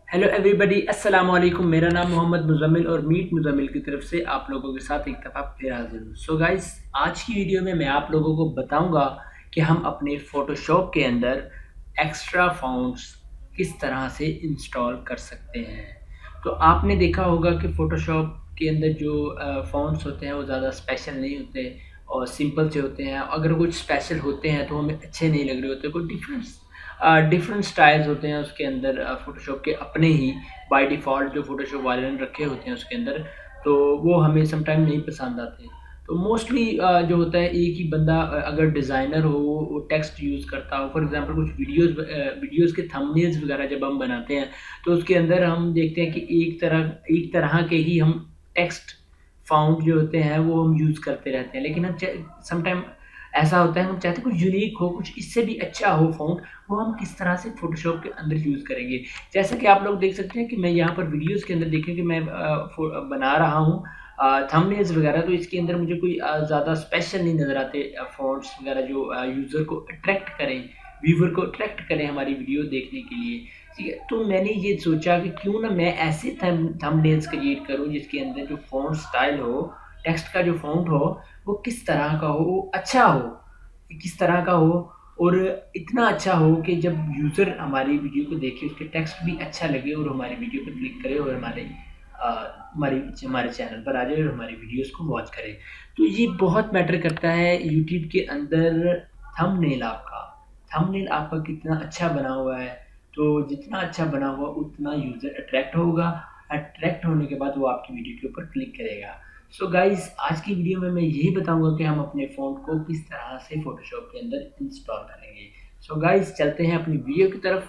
Hello everybody, अस्सलाम वालेकुम। मेरा नाम मोहम्मद मुज़म्मिल और मीट मुज़म्मिल की तरफ से आप लोगों के साथ एक दफ़ा फिर हाज़िर हूँ। सो गाइस, आज की वीडियो में मैं आप लोगों को बताऊँगा कि हम अपने फ़ोटोशॉप के अंदर एक्स्ट्रा फ़ॉन्ट्स किस तरह से इंस्टॉल कर सकते हैं। तो आपने देखा होगा कि फ़ोटोशॉप के अंदर जो फ़ॉन्ट्स होते हैं वो ज़्यादा स्पेशल नहीं होते और सिंपल से होते हैं। अगर कुछ स्पेशल होते हैं तो हमें अच्छे नहीं लग रहे होते। कोई डिफरेंट स्टाइल्स होते हैं उसके अंदर फ़ोटोशॉप के अपने ही बाय डिफ़ॉल्ट जो फ़ोटोशॉप वाले ने रखे होते हैं उसके अंदर, तो वो हमें समटाइम नहीं पसंद आते। तो मोस्टली जो होता है एक ही बंदा अगर डिज़ाइनर हो, वो टेक्स्ट यूज़ करता हो। फॉर एग्ज़ाम्पल कुछ वीडियोज़ के थंबनेल्स वगैरह जब हम बनाते हैं, तो उसके अंदर हम देखते हैं कि एक तरह के ही हम टेक्स्ट फ़ॉन्ट जो होते हैं वो हम यूज़ करते रहते हैं। लेकिन हम च समटाइम ऐसा होता है हम चाहते हैं कुछ यूनिक हो, कुछ इससे भी अच्छा हो फ़ॉन्ट, वो हम किस तरह से फ़ोटोशॉप के अंदर यूज़ करेंगे। जैसा कि आप लोग देख सकते हैं कि मैं यहाँ पर वीडियोज़ के अंदर देखें कि मैं बना रहा हूँ थंबनेल्स वगैरह, तो इसके अंदर मुझे कोई ज़्यादा स्पेशल नहीं नज़र आते फ़ॉन्ट्स वगैरह जो यूज़र को अट्रैक्ट करें, व्यूअर को अट्रैक्ट करें हमारी वीडियो देखने के लिए, ठीक है। तो मैंने ये सोचा कि क्यों ना मैं ऐसे थंबनेल्स क्रिएट करूँ जिसके अंदर जो फ़ॉन्ट स्टाइल हो, टेक्स्ट का जो फ़ॉन्ट हो, वो किस तरह का हो, वो अच्छा हो, किस तरह का हो और इतना अच्छा हो कि जब यूज़र हमारी वीडियो को देखे, उसके टेक्स्ट भी अच्छा लगे और हमारी वीडियो पे क्लिक करे और हमारे चैनल पर आ जाए और हमारी वीडियोज़ को वॉच करे। तो ये बहुत मैटर करता है यूट्यूब के अंदर थंबनेल आपका। थंबनेल आपका कितना अच्छा बना हुआ है, तो जितना अच्छा बना हुआ उतना यूज़र अट्रैक्ट होगा। अट्रैक्ट होने के बाद वो आपकी वीडियो के ऊपर क्लिक करेगा। सो गाइज़, आज की वीडियो में मैं यही बताऊँगा कि हम अपने फ़ॉन्ट को किस तरह से फ़ोटोशॉप के अंदर इंस्टॉल करेंगे। सो गाइज़, चलते हैं अपनी वीडियो की तरफ।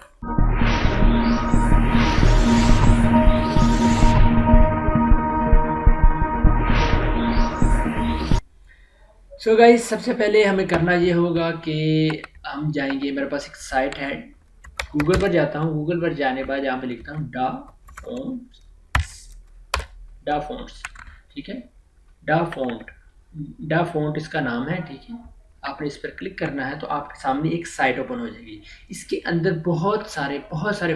सो गाइज़, सबसे पहले हमें करना ये होगा कि हम जाएँगे, मेरे पास एक साइट है, गूगल पर जाता हूँ। गूगल पर जाने के बाद यहाँ पे लिखता हूँ डा फ़ॉन्ट्स, ठीक है? डा फ़ॉन्ट, डा फ़ॉन्ट इसका नाम है, ठीक है? आपने इस पर क्लिक करना है तो आपके सामने एक साइट ओपन हो जाएगी। इसके अंदर बहुत सारे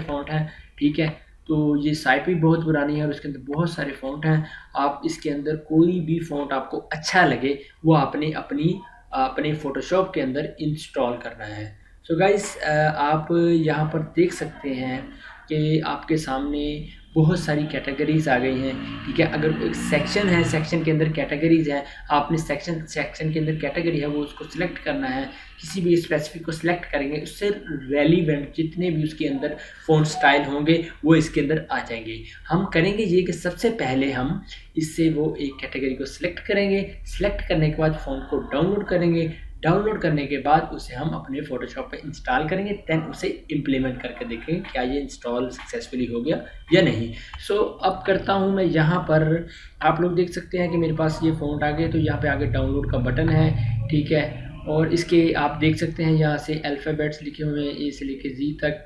फ़ॉन्ट हैं, ठीक है? तो ये साइट भी बहुत पुरानी है और इसके अंदर बहुत सारे फ़ॉन्ट हैं। आप इसके अंदर कोई भी फ़ॉन्ट आपको अच्छा लगे, वो आपने अपने फ़ोटोशॉप के अंदर इंस्टॉल करना है। सो गाइज़, आप यहाँ पर देख सकते हैं कि आपके सामने बहुत सारी कैटेगरीज़ आ गई हैं, ठीक है? अगर एक सेक्शन है, सेक्शन के अंदर कैटेगरीज़ हैं, आपने सेक्शन के अंदर कैटेगरी है वो उसको सिलेक्ट करना है। किसी भी स्पेसिफ़िक को सिलेक्ट करेंगे, उससे रेलेवेंट जितने भी उसके अंदर फ़ॉन्ट स्टाइल होंगे, वो इसके अंदर आ जाएँगे। हम करेंगे ये कि सबसे पहले हम इससे वो एक कैटेगरी को सिलेक्ट करेंगे, सिलेक्ट करने के बाद फ़ॉन्ट को डाउनलोड करेंगे। डाउनलोड करने के बाद उसे हम अपने फ़ोटोशॉप पे इंस्टॉल करेंगे, देन उसे इम्प्लीमेंट करके देखेंगे क्या ये इंस्टॉल सक्सेसफुली हो गया या नहीं। सो अब करता हूँ मैं यहाँ पर, आप लोग देख सकते हैं कि मेरे पास ये फ़ॉन्ट आ गए, तो यहाँ पे आगे डाउनलोड का बटन है, ठीक है? और इसके आप देख सकते हैं यहाँ से अल्फ़ाबेट्स लिखे हुए हैं, ए से लेके ज़ी तक,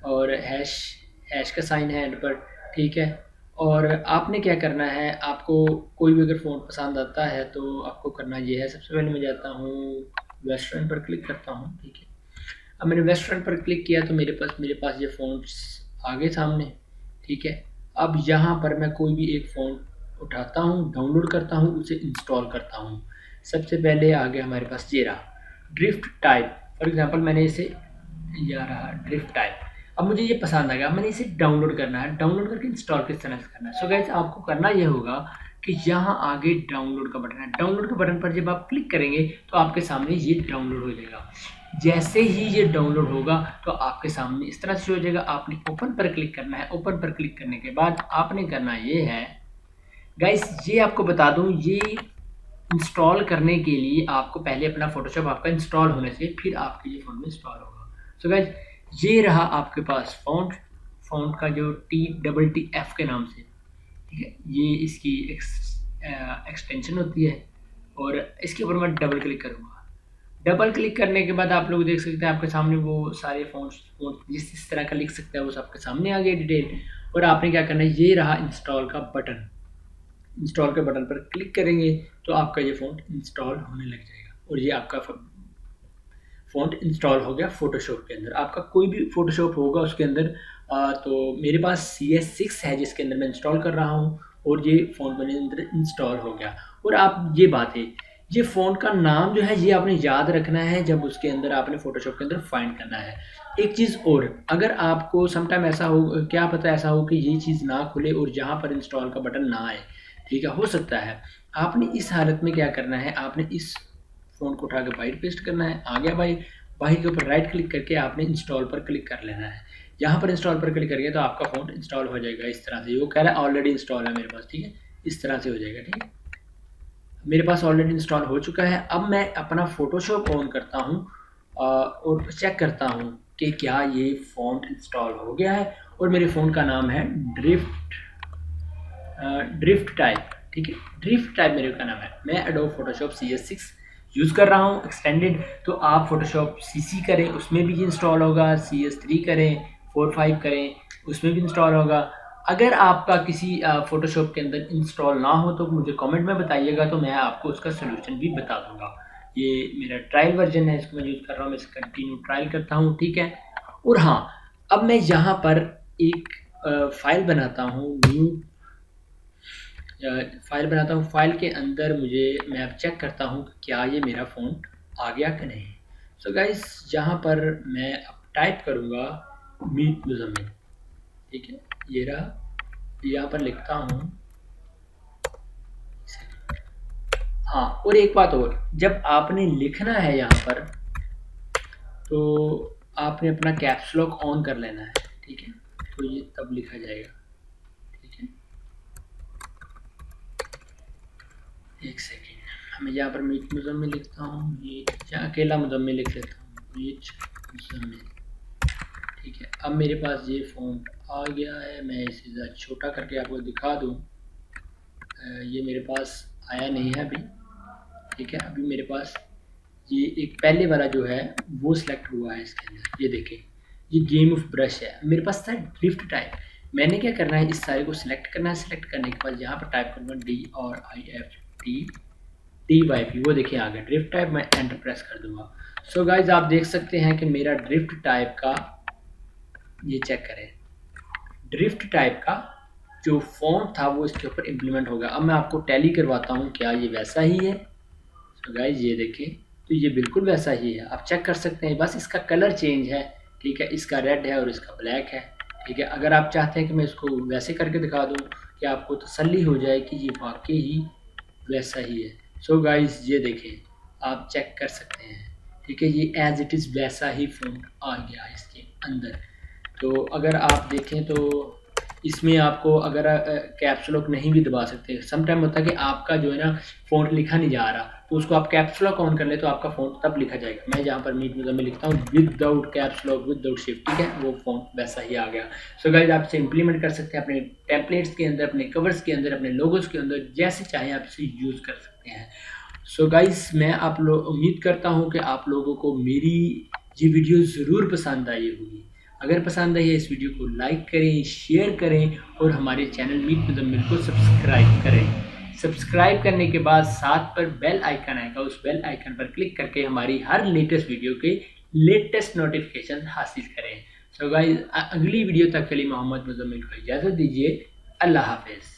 और हैश हैश का साइन है एंड पर, ठीक है? और आपने क्या करना है, आपको कोई भी अगर फ़ॉन्ट पसंद आता है तो आपको करना ये है, सबसे पहले मैं जाता हूँ वेस्टर्न पर क्लिक करता हूँ, ठीक है? अब मैंने वेस्टर्न पर क्लिक किया तो मेरे पास ये फ़ॉन्ट्स आ गए सामने, ठीक है? अब यहाँ पर मैं कोई भी एक फ़ॉन्ट उठाता हूँ, डाउनलोड करता हूँ, उसे इंस्टॉल करता हूँ। सबसे पहले आ गया हमारे पास ये रहा, ड्रिफ्ट टाइप। फॉर एग्ज़ाम्पल मैंने इसे, ये रहा ड्रिफ्ट टाइप। अब मुझे ये पसंद आ गया, अब मैंने इसे डाउनलोड करना है। डाउनलोड करके इंस्टॉल किस तरह से करना है? सो गाइस, आपको करना ये होगा कि यहाँ आगे डाउनलोड का बटन है। डाउनलोड के बटन पर जब आप क्लिक करेंगे तो आपके सामने ये डाउनलोड हो जाएगा। जैसे ही ये डाउनलोड होगा तो आपके सामने इस तरह से हो जाएगा। आपने ओपन पर क्लिक करना है। ओपन पर क्लिक करने के बाद आपने करना ये है, गाइस ये आपको बता दूं, ये इंस्टॉल करने के लिए आपको पहले अपना फोटोशॉप आपका इंस्टॉल होना चाहिए, फिर आपके ये फ़ोन में इंस्टॉल होगा। सो गाइस, ये रहा आपके पास फ़ॉन्ट, फ़ॉन्ट का जो TTF के नाम से, ठीक है? ये इसकी एक्सटेंशन होती है और इसके ऊपर मैं डबल क्लिक करूँगा। डबल क्लिक करने के बाद आप लोग देख सकते हैं आपके सामने वो सारे फ़ॉन्ट्स फ़ॉन्ट जिस तरह का लिख सकता है वो आपके सामने आ गया डिटेल। और आपने क्या करना है, ये रहा इंस्टॉल का बटन। इंस्टॉल के बटन पर क्लिक करेंगे तो आपका ये फ़ॉन्ट इंस्टॉल होने लग जाएगा और ये आपका फ़ॉन्ट इंस्टॉल हो गया फ़ोटोशॉप के अंदर। आपका कोई भी फ़ोटोशॉप होगा उसके अंदर तो मेरे पास CS6 है जिसके अंदर मैं इंस्टॉल कर रहा हूँ और ये फ़ॉन्ट मेरे अंदर इंस्टॉल हो गया। और आप ये बात है, ये फ़ॉन्ट का नाम जो है ये आपने याद रखना है जब उसके अंदर आपने फ़ोटोशॉप के अंदर फाइंड करना है। एक चीज़ और, अगर आपको समटाइम ऐसा हो, क्या पता ऐसा हो कि ये चीज़ ना खुले और यहाँ पर इंस्टॉल का बटन ना आए, ठीक है? हो सकता है। आपने इस हालत में क्या करना है, आपने इस फ़ोन को उठा के बाहर पेस्ट करना है। आ गया बाहर, बाहर के ऊपर राइट क्लिक करके आपने इंस्टॉल पर क्लिक कर लेना है। यहाँ पर इंस्टॉल पर क्लिक करिए तो आपका फ़ोन इंस्टॉल हो जाएगा इस तरह से। वो कह रहा है ऑलरेडी इंस्टॉल है मेरे पास, ठीक है? इस तरह से हो जाएगा, ठीक है? मेरे पास ऑलरेडी इंस्टॉल हो चुका है। अब मैं अपना फ़ोटोशॉप ऑन करता हूँ और चेक करता हूँ कि क्या ये फ़ॉन्ट इंस्टॉल हो गया है। और मेरे फ़ोन का नाम है ड्रिफ्ट टाइप, ठीक है? ड्रिफ्ट टाइप मेरे का नाम है। मैं एडोब फोटोशॉप CS6 यूज़ कर रहा हूँ एक्सटेंडेड। तो आप फोटोशॉप CC करें, उसमें भी इंस्टॉल होगा। CS3 करें, 4, 5 करें, उसमें भी इंस्टॉल होगा। अगर आपका किसी फ़ोटोशॉप के अंदर इंस्टॉल ना हो तो मुझे कमेंट में बताइएगा, तो मैं आपको उसका सॉल्यूशन भी बता दूँगा। ये मेरा ट्रायल वर्ज़न है, इसको मैं यूज़ कर रहा हूँ, मैं इसे कंटिन्यू ट्रायल करता हूँ, ठीक है? और हाँ, अब मैं यहाँ पर एक फ़ाइल बनाता हूँ, न्यू फ़ाइल बनाता हूँ। फ़ाइल के अंदर मैं अब चेक करता हूँ कि क्या ये मेरा फ़ॉन्ट आ गया कि नहीं। सो गाइस, यहाँ पर मैं अब टाइप करूँगा मीत मुज़म्मिल, ठीक है? ये रहा, यहाँ पर लिखता हूँ। हाँ, और एक बात और, जब आपने लिखना है यहाँ पर तो आपने अपना कैप्स लॉक ऑन कर लेना है, ठीक है? तो ये तब लिखा जाएगा, ठीक है? एक सेकेंड, मैं यहाँ पर मीत मुज़म्मिल लिखता हूँ, ये या अकेला मुज़म्मिल लिख लेता हूँ, मीत मुज़म्मिल, ठीक है? अब मेरे पास ये फ़ॉन्ट आ गया है। मैं इसे ज़रा छोटा करके आपको दिखा दूँ। ये मेरे पास आया नहीं है अभी, ठीक है? अभी मेरे पास ये एक पहले वाला जो है वो सिलेक्ट हुआ है इसके अंदर। ये देखें, ये गेम ऑफ ब्रश है। मेरे पास था ड्रिफ्ट टाइप। मैंने क्या करना है, इस सारे को सिलेक्ट करना है। सिलेक्ट करने के बाद यहाँ पर टाइप करूँगा DRIFT वो देखिए आ गया ड्रिफ्ट टाइप। मैं एंटर प्रेस कर दूंगा। सो गाइज, आप देख सकते हैं कि मेरा ड्रिफ्ट टाइप का, ये चेक करें, ड्रिफ्ट टाइप का जो फॉन्ट था वो इसके ऊपर इम्प्लीमेंट होगा। अब मैं आपको टैली करवाता हूँ, क्या ये वैसा ही है? सो गाइज, ये देखें, तो ये बिल्कुल वैसा ही है। आप चेक कर सकते हैं, बस इसका कलर चेंज है, ठीक है? इसका रेड है और इसका ब्लैक है, ठीक है? अगर आप चाहते हैं कि मैं इसको वैसे करके दिखा दूँ कि आपको तसल्ली हो जाए कि ये वाकई ही वैसा ही है। सो गाइज, ये देखें, आप चेक कर सकते हैं, ठीक है? ये एज इट इज़ वैसा ही फ़ॉन्ट आ गया है इसके अंदर। तो अगर आप देखें तो इसमें आपको अगर कैप्स लॉक नहीं भी दबा सकते, सम टाइम होता है कि आपका जो है ना फ़ॉन्ट लिखा नहीं जा रहा, तो उसको आप कैप्स लॉक ऑन कर ले तो आपका फ़ॉन्ट तब लिखा जाएगा। मैं जहाँ पर मीत मुज़म्मिल लिखता हूँ without caps lock, without shift, ठीक है? वो फ़ॉन्ट वैसा ही आ गया। सो गाइस, आप इसे इम्प्लीमेंट कर सकते हैं अपने टेम्पलेट्स के अंदर, अपने कवर्स के अंदर, अपने लोगोस के अंदर, जैसे चाहें आप इसे यूज़ कर सकते हैं। सो गाइस, मैं आप लोग उम्मीद करता हूँ कि आप लोगों को मेरी ये वीडियो ज़रूर पसंद आई होगी। अगर पसंद आई है इस वीडियो को लाइक करें, शेयर करें और हमारे चैनल मीत मुज़म्मिल को सब्सक्राइब करें। सब्सक्राइब करने के बाद साथ पर बेल आइकन आएगा, उस बेल आइकन पर क्लिक करके हमारी हर लेटेस्ट वीडियो के लेटेस्ट नोटिफिकेशन हासिल करें। सो गाइस, अगली वीडियो तक के लिए मोहम्मद मुज़म्मिल को इजाज़त दीजिए। अल्लाह हाफ़िज़।